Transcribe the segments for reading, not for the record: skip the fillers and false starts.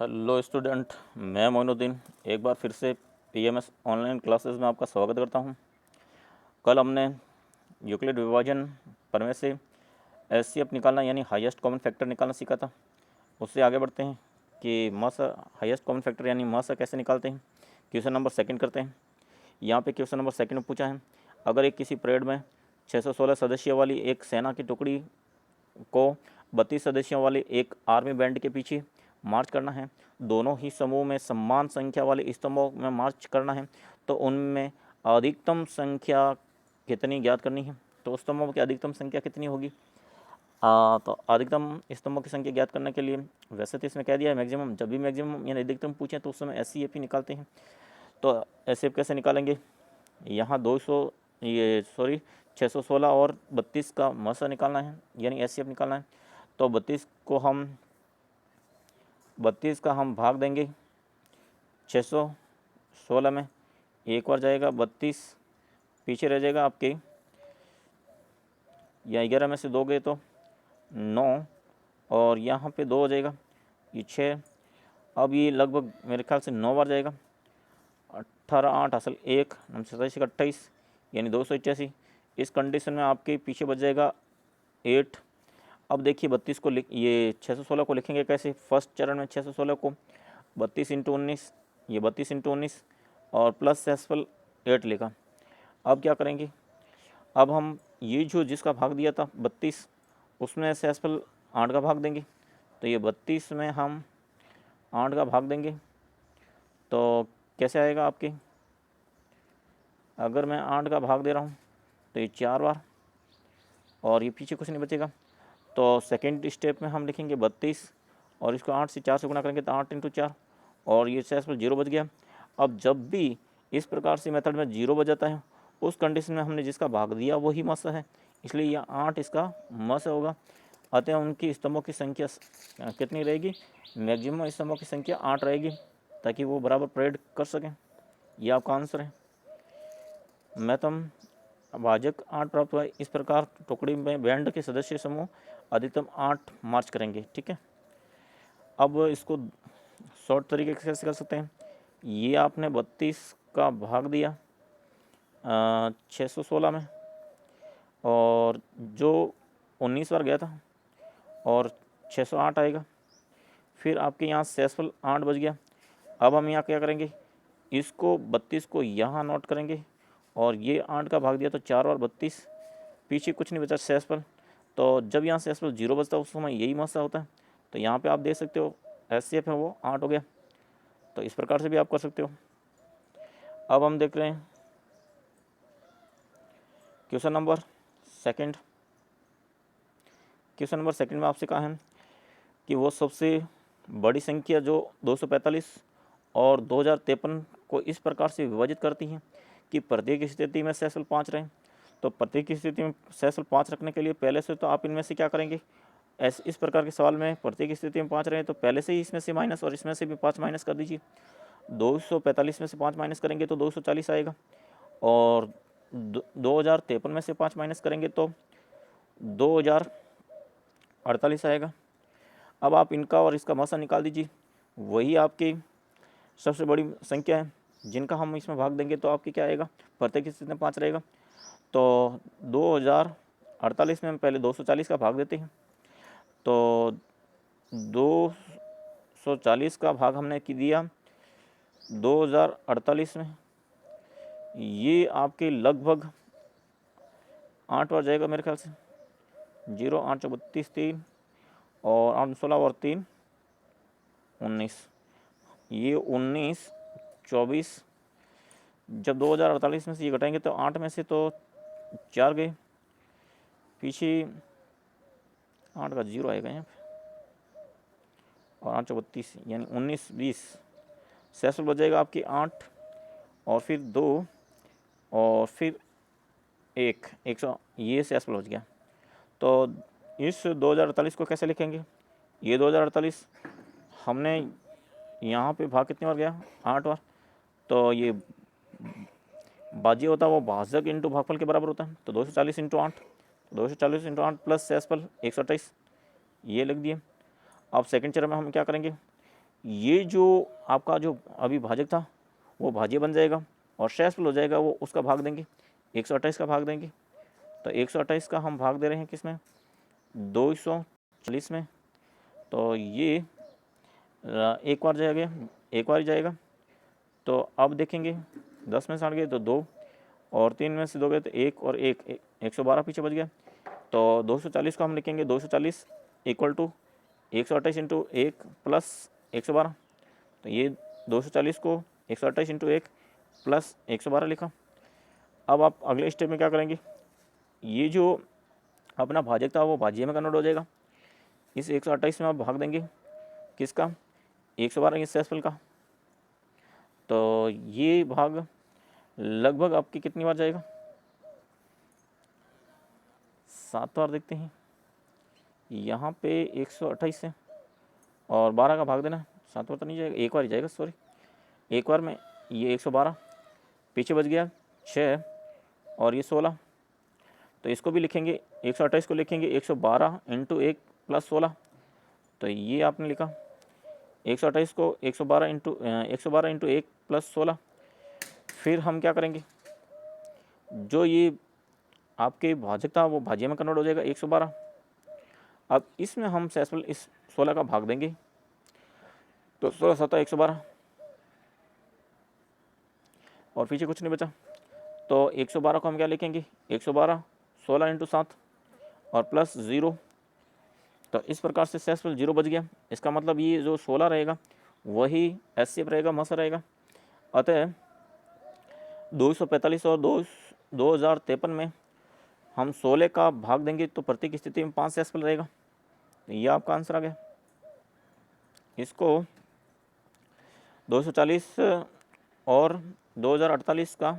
Hello student, मैं मोइनुद्दीन एक बार फिर से पीएमएस ऑनलाइन क्लासेस में आपका स्वागत करता हूं। कल हमने यूक्लिड विभाजन प्रमेय से एचसीएफ निकालना यानी हाईएस्ट कॉमन फैक्टर निकालना सीखा था। उससे आगे बढ़ते हैं कि मासा हाईएस्ट कॉमन फैक्टर यानी मासा कैसे निकालते हैं। क्वेश्चन नंबर सेकंड करते हैं। यहाँ पे क्वेश्चन नंबर सेकंड में पूछा है, अगर एक किसी परेड में 616 सदस्यों वाली एक सेना की टुकड़ी को 32 सदस्यों वाले एक आर्मी बैंड के पीछे मार्च करना है, दोनों ही समूह में समान संख्या वाले स्तंभों में मार्च करना है, तो उनमें अधिकतम संख्या कितनी ज्ञात करनी है। तो स्तंभों की अधिकतम संख्या कितनी होगी। तो अधिकतम स्तंभों की संख्या ज्ञात करने के लिए वैसे तो इसमें कह दिया है मैक्सिमम, जब भी मैक्सिमम यानी अधिकतम पूछें तो उस समय एचसीएफ ही निकालते हैं। तो एचसीएफ कैसे निकालेंगे, यहाँ 616 और 32 का मसा निकालना है यानी एचसीएफ निकालना है। तो 32 का हम भाग देंगे 616 में, एक बार जाएगा 32, पीछे रह जाएगा आपके या 11 में से 2 गए तो 9, और यहाँ पे 2 हो जाएगा, ये 6। अब ये लगभग मेरे ख्याल से 9 बार जाएगा, 18 8 असल 1 27 28 यानी 281। इस कंडीशन में आपके पीछे बच जाएगा 8। अब देखिए 32 को ये 616 को लिखेंगे कैसे। फर्स्ट चरण में 616 को 32 × 19, ये 32 × 19 और प्लस सेसफल 8 लिखा। अब क्या करेंगे, अब हम ये जो जिसका भाग दिया था 32, उसमें सेसफल 8 का भाग देंगे। तो ये 32 में हम 8 का भाग देंगे तो कैसे आएगा आपके, अगर मैं 8 का भाग दे रहा हूँ तो ये 4 बार और ये पीछे कुछ नहीं बचेगा। तो सेकेंड स्टेप में हम लिखेंगे 32 और इसको 8 से 4 से गुणा करेंगे तो 8 × 4 और ये सेसफल 0 बच गया। अब जब भी इस प्रकार से मेथड में 0 बच जाता है, उस कंडीशन में हमने जिसका भाग दिया वही मस है, इसलिए यह 8 इसका मस होगा। अतः उनकी स्तंभों की संख्या कितनी रहेगी, मैक्सिमम स्तंभों की संख्या 8 रहेगी, ताकि वो बराबर परेड कर सकें। यह आपका आंसर है। मैथम भाजक 8 प्राप्त हुआ। इस प्रकार टुकड़ी में बैंड के सदस्य समूह अधिकतम 8 मार्च करेंगे। ठीक है, अब इसको शॉर्ट तरीके से कैसे कर सकते हैं। ये आपने 32 का भाग दिया 616 में, और जो 19 बार गया था और 608 आएगा, फिर आपके यहाँ सेसफल 8 बच गया। अब हम यहाँ क्या करेंगे, इसको 32 को यहाँ नोट करेंगे और ये 8 का भाग दिया तो 4 और 32, पीछे कुछ नहीं बचा सेसफल। तो जब यहाँ सेसफल 0 बचता है उस समय यही मसा होता है। तो यहाँ पे आप देख सकते हो एचसीएफ है वो 8 हो गया। तो इस प्रकार से भी आप कर सकते हो। अब हम देख रहे हैं question number second. Question number second में आपसे कहा है कि वो सबसे बड़ी संख्या जो 245 और 2053 को इस प्रकार से विभाजित करती हैं कि प्रत्येक स्थिति में सेसफल 5 रहें। तो प्रत्येक स्थिति में सेसफल 5 रखने के लिए पहले से तो आप इनमें से क्या करेंगे, इस प्रकार के सवाल में प्रत्येक स्थिति में 5 रहे तो पहले से ही इसमें से माइनस और इसमें से भी 5 माइनस कर दीजिए। 245 में से 5 माइनस करेंगे तो 240 आएगा, और 2053 में से 5 माइनस करेंगे तो 2048 आएगा। अब आप इनका और इसका मसा निकाल दीजिए, वही आपकी सबसे बड़ी संख्या है जिनका हम इसमें भाग देंगे तो आपकी क्या आएगा, प्रत्येक स्थिति में 5 रहेगा। तो 2048 में हम पहले 240 का भाग देते हैं। तो 240 का भाग हमने दिया 2048 में, ये आपके लगभग 8 बार जाएगा मेरे ख्याल से। 0 8 32 3 और 8 16 और 3 19, ये 19 24। जब 2048 में से ये घटाएंगे तो 8 में से तो 4 गए, पीछे 8 का 0 आएगा यहाँ पे, और 8 32 यानी 19 20 सेसफल बच जाएगा आपकी 8 और फिर 2 और फिर 1 100, ये सेसफल बच गया। तो इस 2048 को कैसे लिखेंगे, ये 2048 हमने यहाँ पे भाग कितनी बार गया, 8 बार। तो ये बाजी होता है वो भाजक इंटू भागफल के बराबर होता है। तो 240 × 8, 240 × 8 प्लस सेसफल 128, ये लिख दिए। अब सेकंड चरण में हम क्या करेंगे, ये जो आपका जो अभी भाजक था वो भाज्य बन जाएगा और शेषफल हो जाएगा वो उसका भाग देंगे, 128 का भाग देंगे। तो 128 का हम भाग दे रहे हैं किसमें, 240 में। तो ये एक बार जाएगा, एक बार ही जाएगा। तो अब देखेंगे 10 में से 8 गए तो 2 और 3 में से 2 गए तो 1 और 1, 112 पीछे बच गया। तो 240 को हम लिखेंगे 240 इक्वल टू 128 इंटू 1 प्लस 112। तो ये 240 को 128 इंटू 1 प्लस 112 लिखा। अब आप अगले स्टेप में क्या करेंगे, ये जो अपना भाजक था वो भाज्य में कन्वर्ट हो जाएगा। इस 128 में आप भाग देंगे किसका, 112 इस शेषफल का। तो ये भाग लगभग आपकी कितनी बार जाएगा, 7 बार। देखते हैं यहाँ पे 128 से और 12 का भाग देना, 7 बार तो नहीं जाएगा, एक बार ही जाएगा, सॉरी एक बार में। ये 112 पीछे बच गया 6 और ये 16। तो इसको भी लिखेंगे, 128 को लिखेंगे 112 इंटू 1 प्लस 16। तो ये आपने लिखा 128 को 112 इंटू 1 प्लस 16। फिर हम क्या करेंगे, जो ये आपके भाजक था वो भाज्य में कन्वर्ट हो जाएगा 112। अब इसमें हम शेषफल इस 16 का भाग देंगे। तो 16 7 112 और पीछे कुछ नहीं बचा। तो 112 को हम क्या लिखेंगे, 112 16 इंटू 7 और प्लस 0। तो इस प्रकार से शेषफल 0 बच गया। इसका मतलब ये जो 16 रहेगा वही एचसीएफ रहेगा, मस रहेगा। अतः 245 और 2053 में हम 16 का भाग देंगे तो प्रत्येक स्थिति में 5 शेषफल रहेगा। ये आपका आंसर आ गया। इसको 240 और 2048 का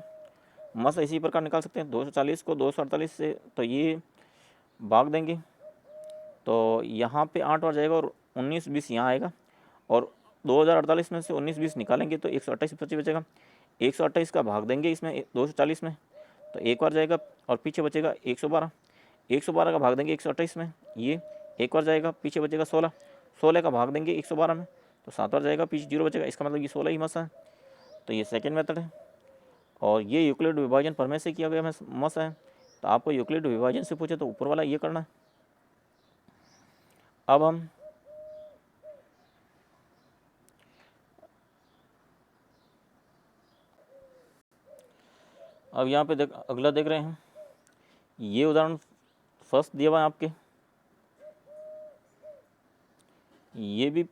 मस इसी प्रकार निकाल सकते हैं। 240 को 248 से तो ये भाग देंगे तो यहाँ पे 8 बार जाएगा और 19 20 यहाँ आएगा और 2048 में से 19 20 निकालेंगे तो 128 25 बचेगा। 128 का भाग देंगे इसमें 240 में तो एक बार जाएगा और पीछे बचेगा 112। 112 का भाग देंगे 128 में, ये एक बार जाएगा, पीछे बचेगा 16। 16 का भाग देंगे 112 में तो 7 बार जाएगा, पीछे 0 बचेगा। इसका मतलब ये 16 ही मस है। तो ये सेकेंड मेथड है और ये यूक्लिड विभाजन प्रमेय से किया गया मस है। तो आपको यूक्लिड विभाजन से पूछे तो ऊपर वाला ये करना है। अब हम यहाँ पे अगला देख रहे हैं। ये उदाहरण फर्स्ट दिया हुआ है आपके, ये भी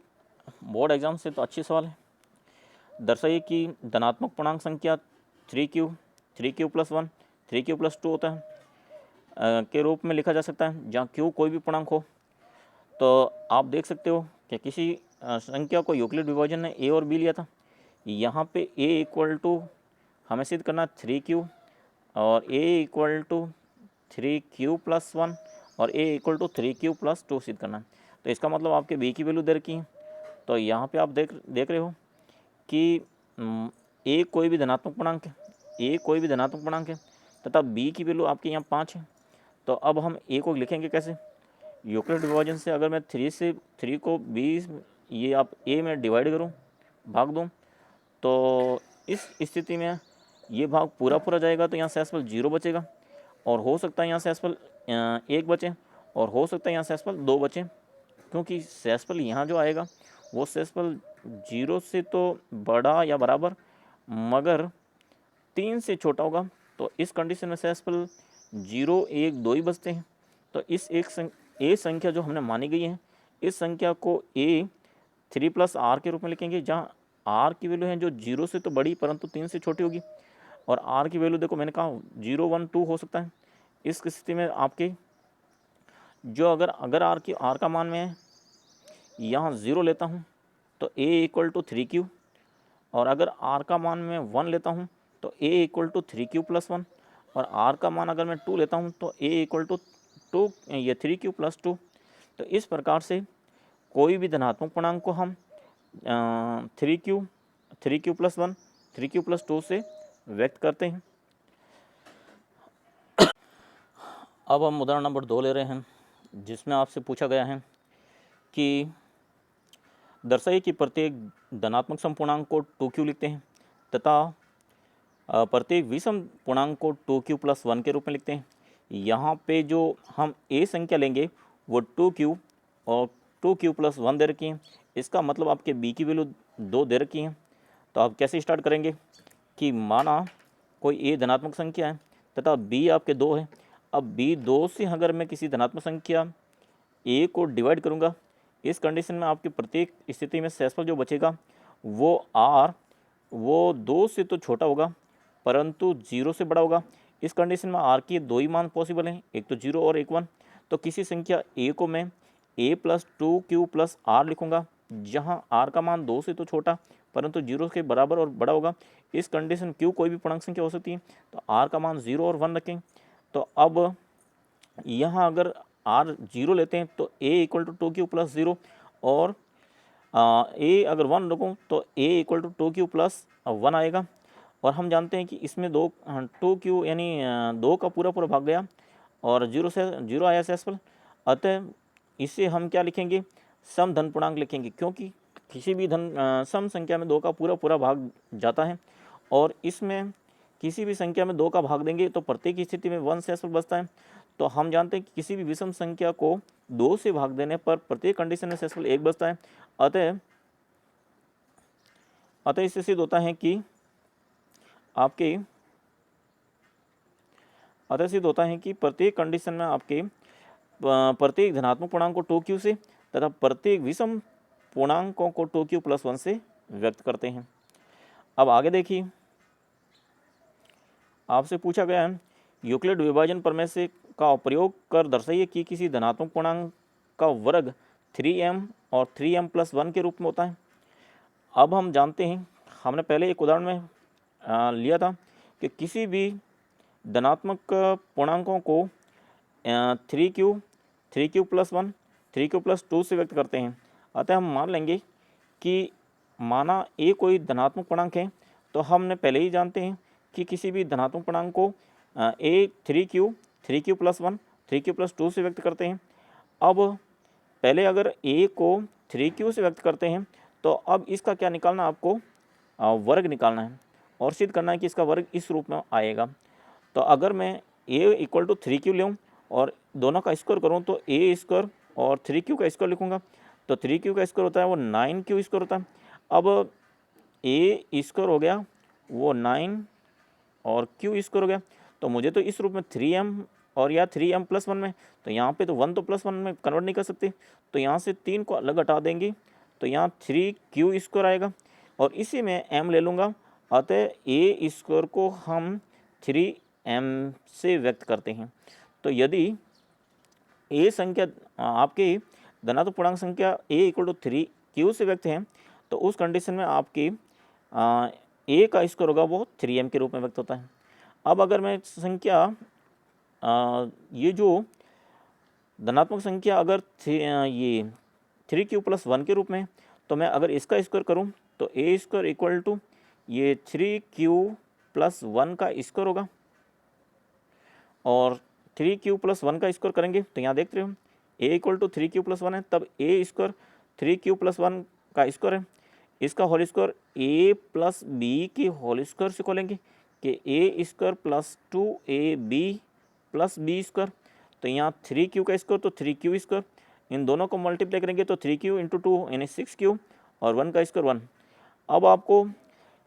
बोर्ड एग्जाम से तो अच्छी सवाल है। दर्शाइए कि धनात्मक पूर्णांक संख्या 3q 3q+1 3q+2 होता है के रूप में लिखा जा सकता है जहाँ q कोई भी पूर्णांक हो। तो आप देख सकते हो कि किसी संख्या को यूक्लिड विभाजन ने a और b लिया था। यहाँ पे a इक्वल टू हमें सिद्ध करना 3q और a इक्वल टू 3q+1 और a इक्वल टू 3q+2 सिद्ध करना है। तो इसका मतलब आपके b की वैल्यू दे रखी है। तो यहाँ पे आप देख रहे हो कि a कोई भी धनात्मक पूर्णांक है, a कोई भी धनात्मक पूर्णांक है तथा b की वैल्यू आपके यहाँ 5 है। तो अब हम a को लिखेंगे कैसे, यूक्लिड विभाजन से अगर मैं 3 को 20 ये आप a में डिवाइड करूँ, भाग दूँ, तो इस स्थिति में ये भाग पूरा पूरा जाएगा तो यहाँ शेषफल 0 बचेगा और हो सकता है यहाँ शेषफल 1 बचे और हो सकता है यहाँ शेषफल 2 बचे, क्योंकि शेषफल यहाँ जो आएगा वो शेषफल 0 से तो बड़ा या बराबर मगर 3 से छोटा होगा। तो इस कंडीशन में शेषफल 0 1 2 ही बचते हैं। तो इस ए संख्या जो हमने मानी गई है इस संख्या को a 3+r के रूप में लिखेंगे, जहाँ r की वैल्यू है जो 0 से तो बड़ी परंतु 3 से छोटी होगी और r की वैल्यू देखो मैंने कहा 0 1 2 हो सकता है। इस स्थिति में आपके जो अगर r का मान में यहाँ 0 लेता हूँ तो a इक्वल टू 3q और अगर r का मान मैं 1 लेता हूँ तो a इक्वल टू 3q+1 और r का मान अगर मैं 2 लेता हूँ तो a इक्वल टू 2 ये 3q+2। तो इस प्रकार से कोई भी धनात्मक पूर्णांक को हम 3q 3q+1 3q+2 से व्यक्त करते हैं। अब हम उदाहरण नंबर 2 ले रहे हैं जिसमें आपसे पूछा गया है कि दर्शाइए कि प्रत्येक धनात्मक सम पूर्णांक को 2q लिखते हैं तथा प्रत्येक विषम पूर्णांक को 2q + 1 के रूप में लिखते हैं। यहाँ पे जो हम a संख्या लेंगे वो 2q और 2q + 1 दे रखी है। इसका मतलब आपके b की वैल्यू 2 दे रखी है। तो आप कैसे स्टार्ट करेंगे कि माना कोई a धनात्मक संख्या है तथा b आपके 2 है। अब b 2 से अगर मैं किसी धनात्मक संख्या a को डिवाइड करूँगा, इस कंडीशन में आपकी प्रत्येक स्थिति में शेषफल जो बचेगा वो r वो 2 से तो छोटा होगा परंतु 0 से बड़ा होगा। इस कंडीशन में r के 2 ही मान पॉसिबल हैं, एक तो 0 और एक 1। तो किसी संख्या a को मैं a + 2q + r लिखूँगा, जहाँ r का मान 2 से तो छोटा परंतु 0 के बराबर और बड़ा होगा। इस कंडीशन q कोई भी पूर्णांक संख्या हो सकती है, तो r का मान 0 और 1 रखें। तो अब यहाँ अगर r 0 लेते हैं तो a = 2q + 0 और a अगर 1 रखूँ तो a = 2q + 1 आएगा। और हम जानते हैं कि इसमें 2q यानी 2 का पूरा भाग गया और 0 से 0 आया शेषफल। अतः इसे हम क्या लिखेंगे, सम धन पूर्णांक लिखेंगे, क्योंकि किसी भी सम संख्या में 2 का पूरा भाग जाता है और इसमें किसी भी संख्या में 2 का भाग देंगे तो प्रत्येक स्थिति में 1 शेषफल बचता है। तो हम जानते हैं कि किसी भी विषम संख्या को 2 से भाग देने पर प्रत्येक कंडीशन में शेषफल 1 बचता है। अतः इससे सिद्ध होता है कि प्रत्येक कंडीशन में आपके प्रत्येक धनात्मक पूर्णांक को 2q से तथा प्रत्येक विषम पूर्णांकों को 2q + 1 से व्यक्त करते हैं। अब आगे देखिए, आपसे पूछा गया है यूक्लिड विभाजन प्रमेय से का प्रयोग कर दर्शाइए कि किसी धनात्मक पूर्णांक का वर्ग 3m और 3m + 1 के रूप में होता है। अब हम जानते हैं, हमने पहले एक उदाहरण में लिया था कि किसी भी धनात्मक पूर्णांकों को 3q + 1 3q + 2 से व्यक्त करते हैं। अतः हम मान लेंगे कि माना a कोई धनात्मक पूर्णांक है, तो हमने पहले ही जानते हैं कि किसी भी धनात्मक पूर्णांक को a 3q + 1 3q + 2 से व्यक्त करते हैं। अब पहले अगर a को 3q से व्यक्त करते हैं तो अब इसका क्या निकालना, आपको वर्ग निकालना है और सिद्ध करना है कि इसका वर्ग इस रूप में आएगा। तो अगर मैं a = 3q लूँ और दोनों का स्क्वायर करूँ तो a² और 3q का स्क्वायर लिखूँगा, तो 3q का स्क्वायर होता है वो 9q स्क्वायर होता है। अब a² हो गया वो 9 और q स्क्वायर हो गया, तो मुझे तो इस रूप में 3m और या 3m + 1 में, तो यहाँ पे तो 1 तो +1 में कन्वर्ट नहीं कर सकते, तो यहाँ से 3 को अलग हटा देंगे तो यहाँ 3q² आएगा और इसी में m ले लूँगा। अतः a² को हम 3m से व्यक्त करते हैं। तो यदि a संख्या आपके धनात्मक पूर्णांक संख्या a = 3q से व्यक्त है, तो उस कंडीशन में आपकी a का स्क्वायर होगा वो 3m के रूप में व्यक्त होता है। अब अगर मैं संख्या ये जो धनात्मक संख्या अगर ये 3q + 1 के रूप में, तो मैं अगर इसका स्क्वायर करूं तो a² = ये 3q + 1 का स्क्वायर होगा और 3q + 1 का स्क्वायर करेंगे तो यहाँ देख रहे हो a = 3q + 1 है, तब a² 3q + 1 का स्क्वायर है, इसका होल स्क्वायर a + b के होल स्क्वायर से खोलेंगे कि a² + 2ab + b²। तो यहाँ 3q का स्क्वायर तो 3q², इन दोनों को मल्टीप्लाई करेंगे तो 3q × 2 यानी 6q और 1 का स्क्वायर 1। अब आपको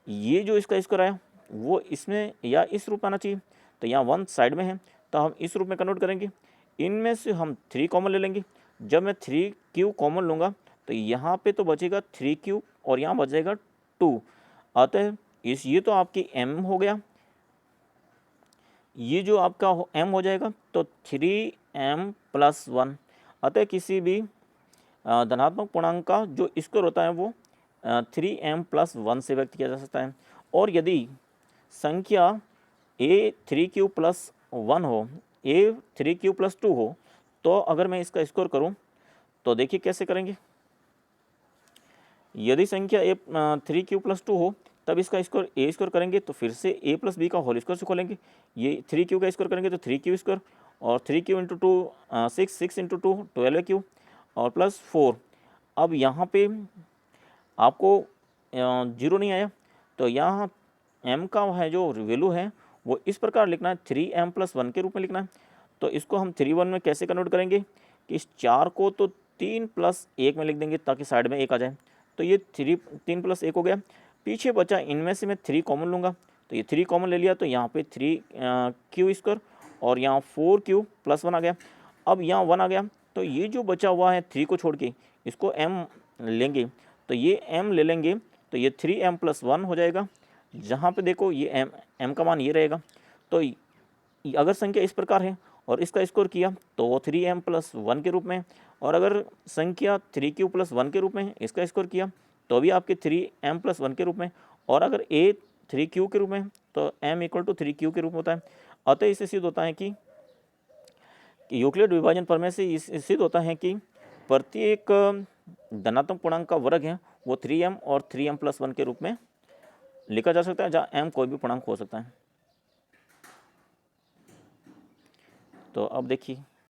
ये जो इसका स्क्वायर आया वो इसमें या इस रूप में आना चाहिए, तो यहाँ 1 साइड में है तो हम इस रूप में कन्वर्ट करेंगे। इनमें से हम 3 कॉमन ले लेंगे, जब मैं 3q कॉमन लूँगा तो यहाँ पे तो बचेगा 3q और यहाँ बच जाएगा 2। अतः ये तो आपकी m हो गया, ये जो आपका m हो जाएगा तो 3m + 1। अतः किसी भी धनात्मक पूर्णांक का जो स्क्वायर होता है वो 3m + 1 से व्यक्त किया जा सकता है। और यदि संख्या a 3q + 1 हो, a 3q + 2 हो, तो अगर मैं इसका स्क्वायर करूं तो देखिए कैसे करेंगे। यदि संख्या a 3q + 2 हो तब इसका स्क्वायर a² करेंगे तो फिर से a + b का होल स्क्वायर से खोलेंगे, ये 3q का स्क्वायर करेंगे तो 3q² और 3q × 2 6 × 2 12q और +4। अब यहाँ पे आपको जीरो नहीं आया, तो यहाँ m का है जो वैल्यू है वो इस प्रकार लिखना है, 3m+1 के रूप में लिखना है। तो इसको हम 3 1 में कैसे कन्वर्ट करेंगे कि इस 4 को तो 3+1 में लिख देंगे ताकि साइड में 1 आ जाए। तो ये 3+1 हो गया। पीछे बचा, इनमें से मैं 3 कॉमन लूँगा, तो ये 3 कॉमन ले लिया, तो यहाँ पे 3q² और यहाँ 4q+1 आ गया। अब यहाँ 1 आ गया, तो ये जो बचा हुआ है 3 को छोड़ के इसको m लेंगे, तो ये m ले लेंगे, तो ये 3m+1 हो जाएगा। जहाँ पे देखो ये m का मान ये रहेगा। तो अगर संख्या इस प्रकार है और इसका स्कोर किया तो वो 3m+1 के रूप में, और अगर संख्या 3q+1 के रूप में इसका स्कोर किया तो भी आपके 3m+1 के रूप में, और अगर a 3q के रूप में तो m = 3q के रूप में होता है। अतः इससे सिद्ध होता है कि यूक्लिड विभाजन प्रमेय से सिद्ध होता है कि प्रत्येक धनात्मक पूर्णांक का वर्ग है वो 3m और 3m+1 के रूप में लिखा जा सकता है, जहाँ m कोई भी पूर्णांक हो सकता है। तो अब देखिए